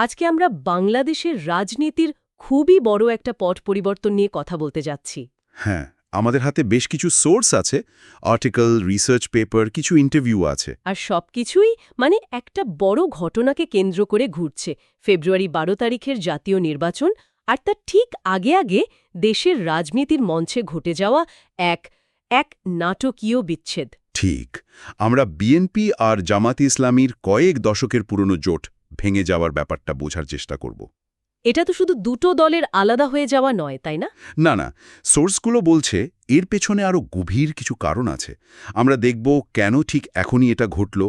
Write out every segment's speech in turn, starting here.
আজকে আমরা বাংলাদেশের রাজনীতির খুবই বড় একটা পট পরিবর্তন নিয়ে কথা বলতে যাচ্ছি। হ্যাঁ, আমাদের হাতে বেশ কিছু সোর্স আছে, আর্টিকেল, রিসার্চ পেপার, কিছু ইন্টারভিউ আছে। আর সবকিছুই একটা বড় ঘটনাকে কেন্দ্র করে ঘুরছে। ফেব্রুয়ারি 12 তারিখের জাতীয় নির্বাচন আর তার ঠিক আগে আগে দেশের রাজনীতির মঞ্চে ঘটে যাওয়া এক এক নাটকীয় বিচ্ছেদ। ঠিক, আমরা বিএনপি আর জামাতে ইসলামীর কয়েক দশকের পুরনো জোট ভেঙে যাওয়ার ব্যাপারটা বোঝার চেষ্টা করব। এটা তো শুধু দুটো দলের আলাদা হয়ে যাওয়া নয়, তাই না? না না, সোর্সগুলো বলছে এর পেছনে আরও গভীর কিছু কারণ আছে। আমরা দেখব কেন ঠিক এখনই এটা ঘটল,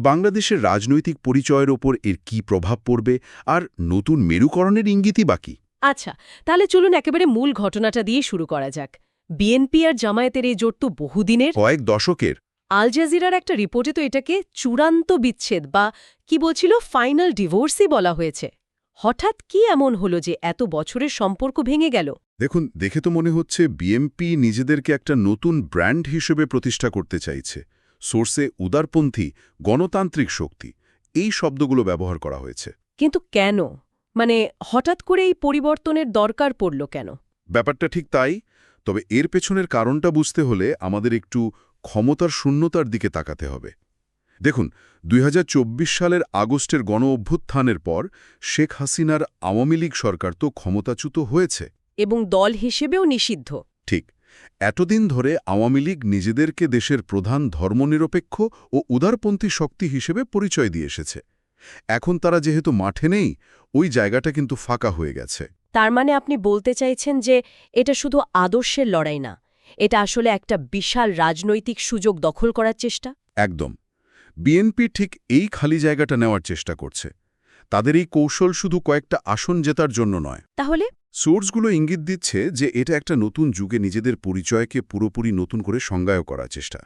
বাংলাদেশের রাজনৈতিক পরিচয়ের ওপর এর কি প্রভাব পড়বে, আর নতুন মেরুকরণের ইঙ্গিতই বাকি। আচ্ছা, তাহলে চলুন একেবারে মূল ঘটনাটা দিয়ে শুরু করা যাক। বিএনপি আর জামায়াতের এই জোট তো বহুদিনের। কয়েক দশকের। আল জাজিরার একটা রিপোর্টে তো এটাকে চূড়ান্ত বিচ্ছেদ বা কি বলছিল ফাইনাল ডিভোর্সই বলা হয়েছে। হঠাৎ কি এমন হলো যে এত বছরের সম্পর্ক ভেঙে গেল? দেখুন, দেখে তো মনে হচ্ছে বিএনপি নিজেদেরকে একটা নতুন ব্র্যান্ড হিসেবে প্রতিষ্ঠা করতে চাইছে। সোর্সে উদারপন্থী, গণতান্ত্রিক শক্তি, এই শব্দগুলো ব্যবহার করা হয়েছে। কিন্তু কেন? হঠাৎ করে এই পরিবর্তনের দরকার পড়ল কেন? ব্যাপারটা ঠিক তাই, তবে এর পেছনের কারণটা বুঝতে হলে আমাদের একটু ক্ষমতার শূন্যতার দিকে তাকাতে হবে। দেখুন, ২০২৪ সালের আগস্টের গণ-অভ্যুত্থানের পর শেখ হাসিনার আওয়ামী লীগ সরকার তো ক্ষমতাচ্যুত হয়েছে এবং দল হিসেবেও নিষিদ্ধ। ঠিক। এতদিন ধরে আওয়ামী লীগ নিজেদেরকে দেশের প্রধান ধর্মনিরপেক্ষ ও উদারপন্থী শক্তি হিসেবে পরিচয় দিয়ে এসেছে। এখন তারা যেহেতু মাঠে নেই, ওই জায়গাটা কিন্তু ফাঁকা হয়ে গেছে। তার আপনি বলতে চাইছেন যে এটা শুধু আদর্শের লড়াই না, এটা আসলে একটা বিশাল রাজনৈতিক সুযোগ দখল করার চেষ্টা? একদম। বিএনপি ঠিক এই খালি জায়গাটা নেওয়ার চেষ্টা করছে। তাদের এই কৌশল শুধু কয়েকটা আসন জেতার জন্য নয়। তাহলে সোর্সগুলো ইঙ্গিত দিচ্ছে যে এটা একটা নতুন যুগে নিজেদের পরিচয়কে পুরোপুরি নতুন করে সংজ্ঞায় করার চেষ্টা।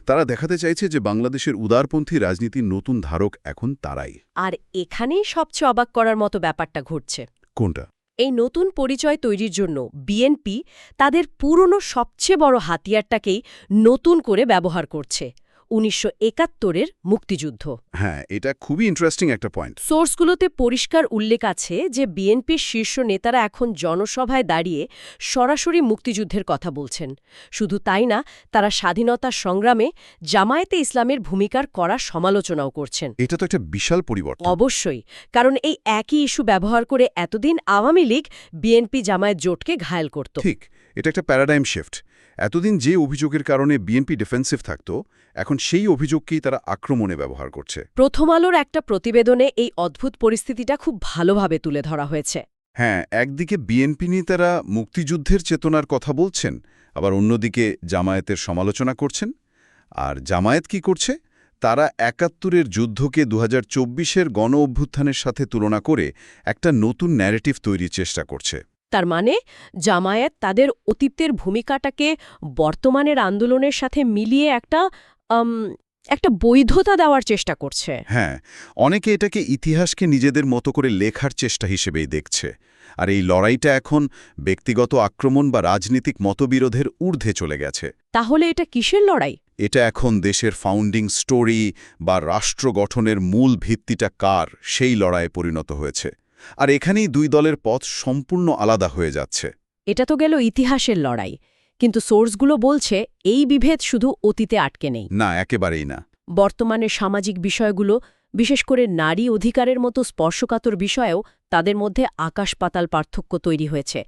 তারা দেখাতে চাইছে যে বাংলাদেশের উদারপন্থী রাজনীতির নতুন ধারক এখন তারাই। আর এখানেই সবচেয়ে অবাক করার মতো ব্যাপারটা ঘটছে। কোনটা? এই নতুন পরিচয় তৈরির জন্য বিএনপি তাদের পুরনো সবচেয়ে বড় হাতিয়ারটাকেই নতুন করে ব্যবহার করছে, ১৯৭১-এর মুক্তিযুদ্ধ। হ্যাঁ, এটা খুবই ইন্টারেস্টিং একটা পয়েন্ট। সোর্সগুলোতে পরিষ্কার উল্লেখ আছে যে বিএনপির শীর্ষ নেতারা এখন জনসভায় দাঁড়িয়ে সরাসরি মুক্তিযুদ্ধের কথা বলছেন। শুধু তাই না, তারা স্বাধীনতা সংগ্রামে জামায়াতে ইসলামের ভূমিকার কড়া সমালোচনাও করছেন। এটা তো একটা বিশাল পরিবর্তন। অবশ্যই, কারণ এই একই ইস্যু ব্যবহার করে এতদিন আওয়ামী লীগ বিএনপি জামায়াত জোটকে ঘায়েল করত। ঠিক, এটা একটা প্যারাডাইম শিফট। এতদিন যে অভিযোগের কারণে বিএনপি ডিফেন্সিভ থাকত, এখন সেই অভিযোগকেই তারা আক্রমণে ব্যবহার করছে। প্রথম আলোর একটা প্রতিবেদনে এই অদ্ভুত পরিস্থিতিটা খুব ভালোভাবে তুলে ধরা হয়েছে। হ্যাঁ, একদিকে বিএনপি নেতারা মুক্তিযুদ্ধের চেতনার কথা বলছেন, আবার অন্যদিকে জামায়াতের সমালোচনা করছেন। আর জামায়াত কি করছে? তারা ৭১-এর যুদ্ধকে ২০২৪-এর গণ-অভ্যুত্থানের সাথে তুলনা করে একটা নতুন ন্যারেটিভ তৈরির চেষ্টা করছে। তার জামায়াত তাদের অতীতের ভূমিকাটাকে বর্তমানের আন্দোলনের সাথে মিলিয়ে একটা বৈধতা দেওয়ার চেষ্টা করছে। হ্যাঁ, অনেকে এটাকে ইতিহাসকে নিজেদের মতো করে লেখার চেষ্টা হিসেবেই দেখছে। আর এই লড়াইটা এখন ব্যক্তিগত আক্রমণ বা রাজনীতিক মতবিরোধের ঊর্ধ্বে চলে গেছে। তাহলে এটা কিসের লড়াই? এটা এখন দেশের ফাউন্ডিং স্টোরি বা রাষ্ট্র গঠনের মূল ভিত্তিটা কার, সেই লড়াইয়ে পরিণত হয়েছে। আর এখানেই দুই দলের পথ সম্পূর্ণ আলাদা হয়ে যাচ্ছে। এটা তো গেল ইতিহাসের লড়াই, কিন্তু সোর্সগুলো বলছে এই বিভেদ শুধু অতীতে আটকে নেই। না, একেবারেই না। বর্তমানে সামাজিক বিষয়গুলো, বিশেষ করে নারী অধিকারের মতো স্পর্শকাতর বিষয়েও তাদের মধ্যে আকাশ-পাতাল পার্থক্য তৈরি হয়েছে।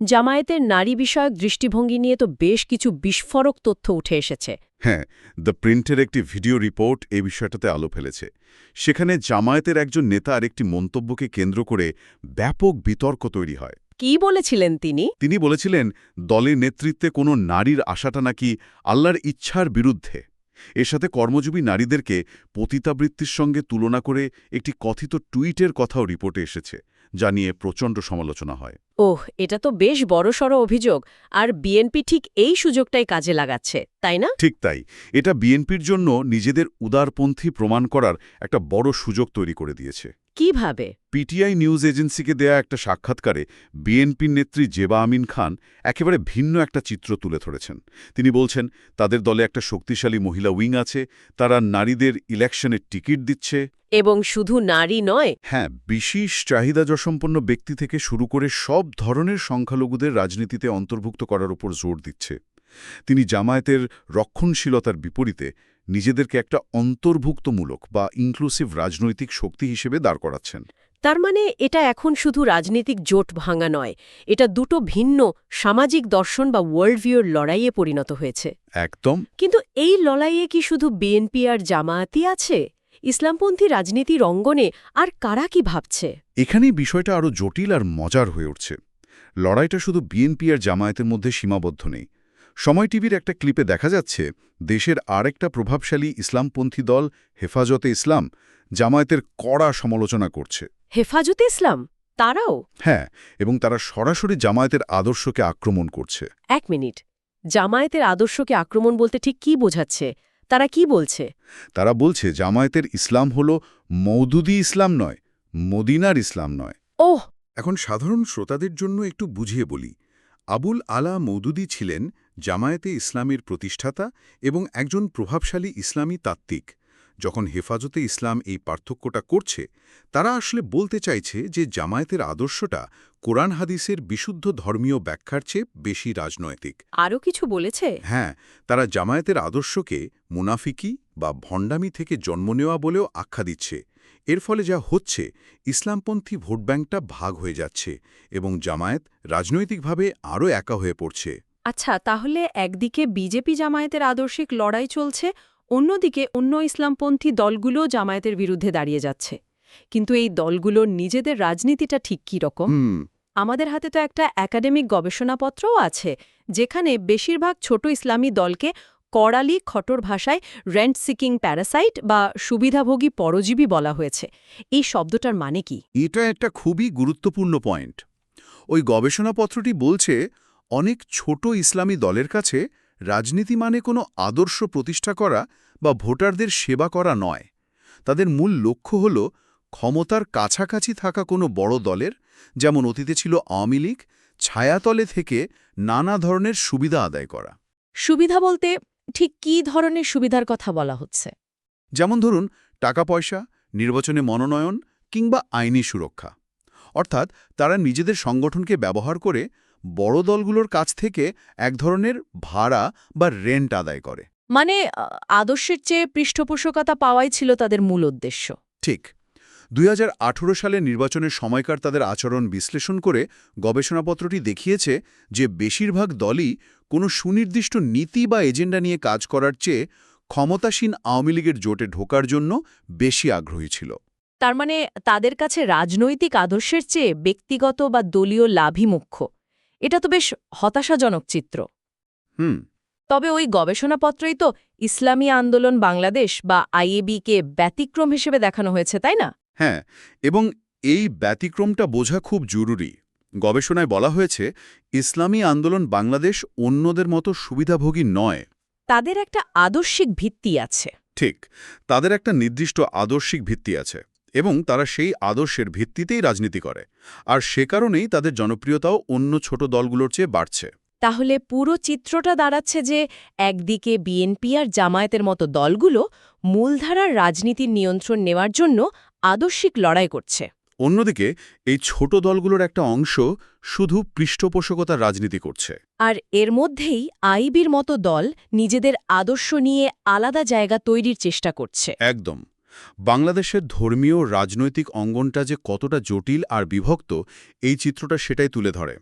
জামায়াতের নারী বিষয়ক দৃষ্টিভঙ্গি নিয়ে তো বেশ কিছু বিস্ফোরক তথ্য উঠে এসেছে। হ্যাঁ, দ্য প্রিন্টের একটি ভিডিও রিপোর্ট এই বিষয়টাতে আলো ফেলেছে। সেখানে জামায়াতের একজন নেতা আরেকটি মন্তব্যকে কেন্দ্র করে ব্যাপক বিতর্ক তৈরি হয়। কি বলেছিলেন তিনি? তিনি বলেছিলেন, দলের নেতৃত্বে কোনো নারীর আশাটা নাকি আল্লাহর ইচ্ছার বিরুদ্ধে। এর সাথে কর্মজীবী নারীদেরকে পতিতাবৃত্তির সঙ্গে তুলনা করে একটি কথিত টুইটের কথাও রিপোর্টে এসেছে, যা নিয়ে প্রচণ্ড সমালোচনা হয়। ওহ, এটা তো বেশ বড়সড় অভিযোগ। আর বিএনপি ঠিক এই সুযোগটাই কাজে লাগাচ্ছে, তাই না? ঠিক তাই। এটা বিএনপির জন্য নিজেদের উদারপন্থী প্রমাণ করার একটা বড় সুযোগ তৈরি করে দিয়েছে। কিভাবে? পিটিআই নিউজ এজেন্সিকে দেয়া একটা সাক্ষাৎকারে বিএনপির নেত্রী জেবা আমিন খান একেবারে ভিন্ন একটা চিত্র তুলে ধরেছেন। তিনি বলছেন, তাদের দলে একটা শক্তিশালী মহিলা উইং আছে, তারা নারীদের ইলেকশনের টিকিট দিচ্ছে। এবং শুধু নারী নয়, হ্যাঁ, বিশেষ চাহিদাযসম্পন্ন ব্যক্তি থেকে শুরু করে সব ধরনের সংখ্যালঘুদের রাজনীতিতে অন্তর্ভুক্ত করার উপর জোর দিচ্ছে। তিনি জামায়াতের রক্ষণশীলতার বিপরীতে নিজেদেরকে একটা অন্তর্ভুক্তমূলক বা ইনক্লুসিভ রাজনৈতিক শক্তি হিসেবে দাঁড় করাচ্ছেন। তার মানে এটা এখন শুধু রাজনৈতিক জোট ভাঙা নয়, এটা দুটো ভিন্ন সামাজিক দর্শন বা ওয়ার্ল্ড ভিউর লড়াইয়ে পরিণত হয়েছে। একদম। কিন্তু এই লড়াইয়ে কি শুধু বিএনপি আর জামায়াতই আছে? ইসলামপন্থী রাজনীতির অঙ্গনে আর কারা কি ভাবছে? এখানেই বিষয়টা আরও জটিল আর মজার হয়ে উঠছে। লড়াইটা শুধু বিএনপি আর জামায়াতের মধ্যে সীমাবদ্ধ নেই। সময় টিভির একটা ক্লিপে দেখা যাচ্ছে দেশের আরেকটা প্রভাবশালী ইসলামপন্থী দল হেফাজতে ইসলাম জামায়াতের কড়া সমালোচনা করছে। হেফাজতে ইসলাম তারাও? হ্যাঁ, এবং তারা সরাসরি জামায়াতের আদর্শকে আক্রমণ করছে। এক মিনিট, জামায়াতের আদর্শকে আক্রমণ বলতে ঠিক কি বোঝাচ্ছে? তারা কি বলছে? তারা বলছে জামায়াতের ইসলাম হল মওদুদি ইসলাম নয়, মদিনার ইসলাম নয়। ওহ! এখন সাধারণ শ্রোতাদের জন্য একটু বুঝিয়ে বলি। আবুল আলা মওদুদি ছিলেন জামায়াতে ইসলামের প্রতিষ্ঠাতা এবং একজন প্রভাবশালী ইসলামী তাত্ত্বিক। যখন হেফাজতে ইসলাম এই পার্থক্যটা করছে, তারা আসলে বলতে চাইছে যে জামায়াতের আদর্শটা কোরআন হাদিসের বিশুদ্ধ ধর্মীয় ব্যাখ্যার চেয়ে বেশি রাজনৈতিক। আরও কিছু বলেছে? হ্যাঁ, তারা জামায়াতের আদর্শকে মুনাফিকি বা ভণ্ডামি থেকে জন্ম নেওয়া বলেও আখ্যা দিচ্ছে। এর ফলে যা হচ্ছে, ইসলামপন্থী ভোটব্যাংকটা ভাগ হয়ে যাচ্ছে এবং জামায়াত রাজনৈতিকভাবে আরও একা হয়ে পড়ছে। আচ্ছা, তাহলে একদিকে বিজেপি জামায়াতের আদর্শিক লড়াই চলছে, অন্যদিকে অন্য ইসলামপন্থী দলগুলো জামায়াতের বিরুদ্ধে দাঁড়িয়ে যাচ্ছে। কিন্তু এই দলগুলোর নিজেদের রাজনীতিটা ঠিক কী রকম? আমাদের হাতে তো একটা একাডেমিক গবেষণাপত্রও আছে, যেখানে বেশিরভাগ ছোট ইসলামী দলকে করালি খটর ভাষায় রেন্ট সিকিং প্যারাসাইট বা সুবিধাভোগী পরজীবী বলা হয়েছে। এই শব্দটার মানে কি? এটা একটা খুবই গুরুত্বপূর্ণ পয়েন্ট। ওই গবেষণাপত্রটি বলছে অনেক ছোট ইসলামী দলের কাছে রাজনীতি মানে কোনো আদর্শ প্রতিষ্ঠা করা বা ভোটারদের সেবা করা নয়। তাদের মূল লক্ষ্য হল ক্ষমতার কাছাকাছি থাকা কোনো বড় দলের, যেমন অতীতে ছিল আওয়ামী লীগ, ছায়াতলে থেকে নানা ধরনের সুবিধা আদায় করা। সুবিধা বলতে ঠিক কী ধরনের সুবিধার কথা বলা হচ্ছে? যেমন ধরুন টাকা পয়সা, নির্বাচনে মনোনয়ন কিংবা আইনি সুরক্ষা। অর্থাৎ তারা নিজেদের সংগঠনকে ব্যবহার করে বড় দলগুলোর কাছ থেকে এক ধরনের ভাড়া বা রেন্ট আদায় করে। মানে আদর্শের চেয়ে পৃষ্ঠপোষকতা পাওয়াই ছিল তাদের মূল উদ্দেশ্য। ঠিক। 2018 সালে নির্বাচনের সময়কার তাদের আচরণ বিশ্লেষণ করে গবেষণাপত্রটি দেখিয়েছে যে বেশিরভাগ দলই কোনো সুনির্দিষ্ট নীতি বা এজেন্ডা নিয়ে কাজ করার চেয়ে ক্ষমতাসীন আওয়ামী লীগের জোটে ঢোকার জন্য বেশি আগ্রহী ছিল। তার মানে তাদের কাছে রাজনৈতিক আদর্শের চেয়ে ব্যক্তিগত বা দলীয় লাভই মুখ্য। এটা তো বেশ হতাশাজনক চিত্র। তবে ওই গবেষণাপত্রই তো ইসলামী আন্দোলন বাংলাদেশ বা আইএবিকে ব্যতিক্রম হিসেবে দেখানো হয়েছে, তাই না? হ্যাঁ, এবং এই ব্যতিক্রমটা বোঝা খুব জরুরি। গবেষণায় বলা হয়েছে ইসলামী আন্দোলন বাংলাদেশ অন্যদের মতো সুবিধাভোগী নয়। তাদের একটা আদর্শিক ভিত্তি আছে। ঠিক, তাদের একটা নির্দিষ্ট আদর্শিক ভিত্তি আছে এবং তারা সেই আদর্শের ভিত্তিতেই রাজনীতি করে। আর সে কারণেই তাদের জনপ্রিয়তাও অন্য ছোট দলগুলোর চেয়ে বাড়ছে। তাহলে পুরো চিত্রটা দাঁড়াচ্ছে যে একদিকে বিএনপি আর জামায়াতের মতো দলগুলো মূলধারার রাজনীতির নিয়ন্ত্রণ নেওয়ার জন্য আদর্শিক লড়াই করছে, অন্যদিকে এই ছোট দলগুলোর একটা অংশ শুধু পৃষ্ঠপোষকতার রাজনীতি করছে। আর এর মধ্যেই আইবির মতো দল নিজেদের আদর্শ নিয়ে আলাদা জায়গা তৈরির চেষ্টা করছে। একদম। বাংলাদেশের ধর্মীয় রাজনৈতিক অঙ্গনটা যে কতটা জটিল আর বিভক্ত, এই চিত্রটা সেটাই তুলে ধরে।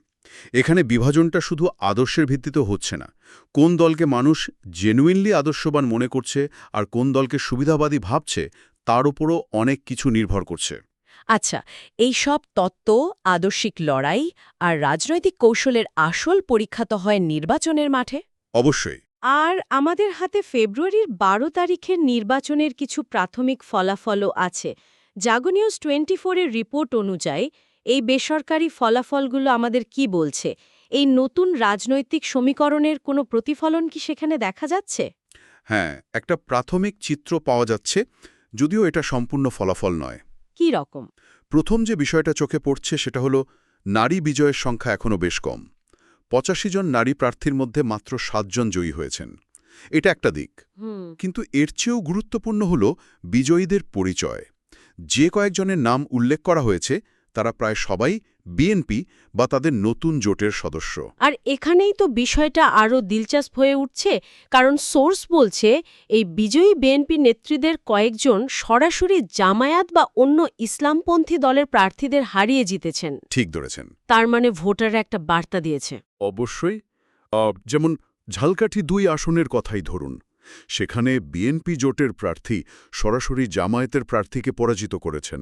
এখানে বিভাজনটা শুধু আদর্শের ভিত্তিতে হচ্ছে না। কোন দলকে মানুষ জেনুইনলি আদর্শবান মনে করছে আর কোন দলকে সুবিধাবাদী ভাবছে, তার উপরও অনেক কিছু নির্ভর করছে। আচ্ছা, এই সব তত্ত্ব, আদর্শিক লড়াই আর রাজনৈতিক কৌশলের আসল পরীক্ষা তো হয় নির্বাচনের মাঠে। অবশ্যই। আর আমাদের হাতে ফেব্রুয়ারির 12 তারিখের নির্বাচনের কিছু প্রাথমিক ফলাফলও আছে। জাগো নিউজ 24-এর রিপোর্ট অনুযায়ী এই বেসরকারি ফলাফলগুলো আমাদের কি বলছে? এই নতুন রাজনৈতিক সমীকরণের কোনো প্রতিফলন কি সেখানে দেখা যাচ্ছে? হ্যাঁ, একটা প্রাথমিক চিত্র পাওয়া যাচ্ছে, যদিও এটা সম্পূর্ণ ফলাফল নয়। কি রকম? প্রথম যে বিষয়টা চোখে পড়ছে সেটা হলো নারী বিজয়ের সংখ্যা এখনও বেশ কম। 85 জন নারী প্রার্থীর মধ্যে মাত্র 7 জন জয়ী হয়েছেন। এটা একটা দিক। কিন্তু এর চেয়েও গুরুত্বপূর্ণ হল বিজয়ীদের পরিচয়। যে কয়েকজনের নাম উল্লেখ করা হয়েছে তারা প্রায় সবাই বিএনপি বা তাদের নতুন জোটের সদস্য। আর এখানেই তো বিষয়টা আরও দিলচাস্প হয়ে উঠছে, কারণ সোর্স বলছে এই বিজয়ী বিএনপি নেত্রীদের কয়েকজন সরাসরি জামায়াত বা অন্য ইসলামপন্থী দলের প্রার্থীদের হারিয়ে জিতেছেন। ঠিক ধরেছেন। তার মানে ভোটাররা একটা বার্তা দিয়েছে। অবশ্যই। যেমন ঝালকাঠি 2 আসনের কথাই ধরুন, সেখানে বিএনপি জোটের প্রার্থী সরাসরি জামায়াতের প্রার্থীকে পরাজিত করেছেন।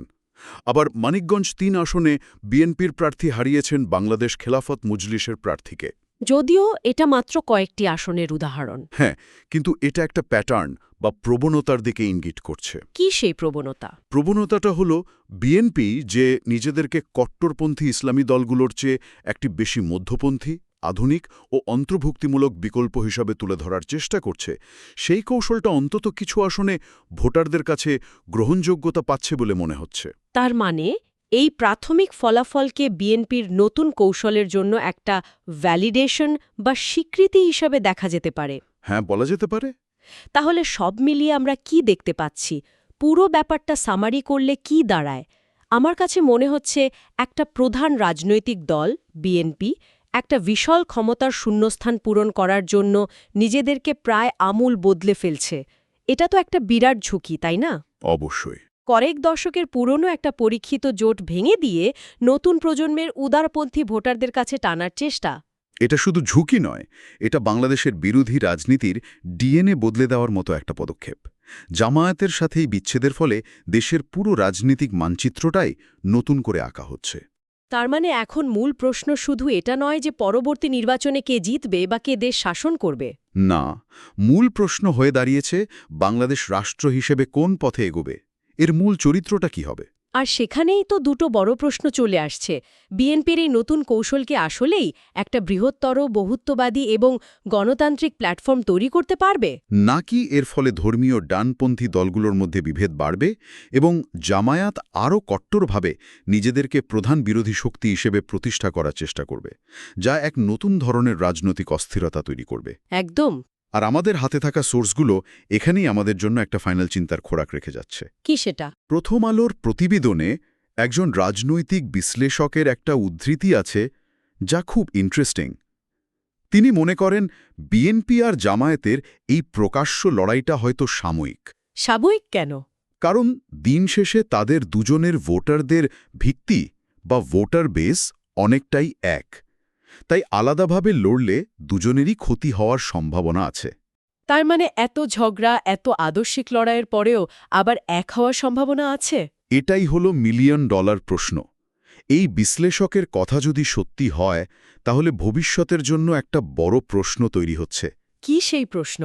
আবার মানিকগঞ্জ 3 আসনে বিএনপির প্রার্থী হারিয়েছেন বাংলাদেশ খেলাফত মজলিসের প্রার্থীকে। যদিও এটা মাত্র কয়েকটি আসনের উদাহরণ। হ্যাঁ, কিন্তু এটা একটা প্যাটার্ন বা প্রবণতার দিকে ইঙ্গিত করছে। কি সেই প্রবণতা? প্রবণতাটা হলো বিএনপি যে নিজেদেরকে কট্টরপন্থী ইসলামী দলগুলোর চেয়ে একটি বেশি মধ্যপন্থী, আধুনিক ও অন্তর্ভুক্তিমূলক বিকল্প হিসাবে তুলে ধরার চেষ্টা করছে, সেই কৌশলটা অন্তত কিছু আসনে ভোটারদের কাছে গ্রহণযোগ্যতা পাচ্ছে বলে মনে হচ্ছে। তার মানে এই প্রাথমিক ফলাফলকে বিএনপির নতুন কৌশলের জন্য একটা ভ্যালিডেশন বা স্বীকৃতি হিসাবে দেখা যেতে পারে। হ্যাঁ, বলা যেতে পারে। তাহলে সব মিলিয়ে আমরা কি দেখতে পাচ্ছি? পুরো ব্যাপারটা সামারি করলে কি দাঁড়ায়? আমার কাছে মনে হচ্ছে একটা প্রধান রাজনৈতিক দল বিএনপি একটা বিশাল ক্ষমতার শূন্যস্থান পূরণ করার জন্য নিজেদেরকে প্রায় আমূল বদলে ফেলছে। এটা তো একটা বিরাট ঝুঁকি, তাই না? অবশ্যই। কয়েক দশকের পুরনো একটা পরীক্ষিত জোট ভেঙে দিয়ে নতুন প্রজন্মের উদারপন্থী ভোটারদের কাছে টানার চেষ্টা। এটা শুধু ঝুঁকি নয়, এটা বাংলাদেশের বিরোধী রাজনীতির ডিএনএ বদলে দেওয়ার মতো একটা পদক্ষেপ। জামায়াতের সাথেই বিচ্ছেদের ফলে দেশের পুরো রাজনীতিক মানচিত্রটাই নতুন করে আঁকা হচ্ছে। তার মানে এখন মূল প্রশ্ন শুধু এটা নয় যে পরবর্তী নির্বাচনে কে জিতবে বা কে দেশ শাসন করবে। না, মূল প্রশ্ন হয়ে দাঁড়িয়েছে বাংলাদেশ রাষ্ট্র হিসেবে কোন পথে এগোবে, এর মূল চরিত্রটা কি হবে। আর সেখানেই তো দুটো বড় প্রশ্ন চলে আসছে। বিএনপির এই নতুন কৌশলকে আসলেই একটা বৃহত্তর বহুত্ববাদী এবং গণতান্ত্রিক প্ল্যাটফর্ম তৈরি করতে পারবে, নাকি এর ফলে ধর্মীয় ডানপন্থী দলগুলোর মধ্যে বিভেদ বাড়বে এবং জামায়াত আরও কট্টরভাবে নিজেদেরকে প্রধান বিরোধী শক্তি হিসেবে প্রতিষ্ঠা করার চেষ্টা করবে, যা এক নতুন ধরনের রাজনৈতিক অস্থিরতা তৈরি করবে। একদম। আর আমাদের হাতে থাকা সোর্সগুলো এখানেই আমাদের জন্য একটা ফাইনাল চিন্তার খোরাক রেখে যাচ্ছে। কি সেটা? প্রথম আলোর প্রতিবেদনে একজন রাজনৈতিক বিশ্লেষকের একটা উদ্ধৃতি আছে যা খুব ইন্টারেস্টিং। তিনি মনে করেন বিএনপি আর জামায়াতের এই প্রকাশ্য লড়াইটা হয়তো সাময়িক। সাময়িক কেন? কারণ দিন শেষে তাদের দুজনের ভোটারদের ভিত্তি বা ভোটার বেস অনেকটাই এক। তাই আলাদাভাবে লড়লে দুজনেরই ক্ষতি হওয়ার সম্ভাবনা আছে। তার মানে এত ঝগড়া, এত আদর্শিক লড়াইয়ের পরেও আবার এক হওয়ার সম্ভাবনা আছে? এটাই হলো $মিলিয়ন প্রশ্ন। এই বিশ্লেষকের কথা যদি সত্যি হয়, তাহলে ভবিষ্যতের জন্য একটা বড় প্রশ্ন তৈরি হচ্ছে। কি সেই প্রশ্ন?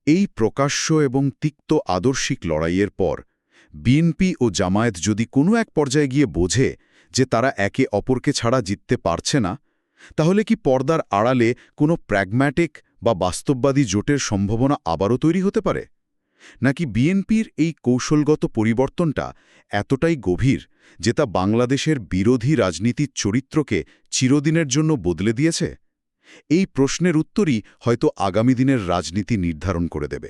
এই প্রকাশ্য এবং তিক্ত আদর্শিক লড়াইয়ের পর বিএনপি ও জামায়াত যদি কোনো এক পর্যায়ে গিয়ে বোঝে যে তারা একে অপরকে ছাড়া জিততে পারছে না, তাহলে কি পর্দার আড়ালে কোনো প্র্যাগম্যাটিক বা বাস্তববাদী জোটের সম্ভাবনা আবারও তৈরি হতে পারে? নাকি বিএনপির এই কৌশলগত পরিবর্তনটা এতটাই গভীর যে তা বাংলাদেশের বিরোধী রাজনীতির চরিত্রকে চিরদিনের জন্য বদলে দিয়েছে? এই প্রশ্নের উত্তরই হয়তো আগামী দিনের রাজনীতি নির্ধারণ করে দেবে।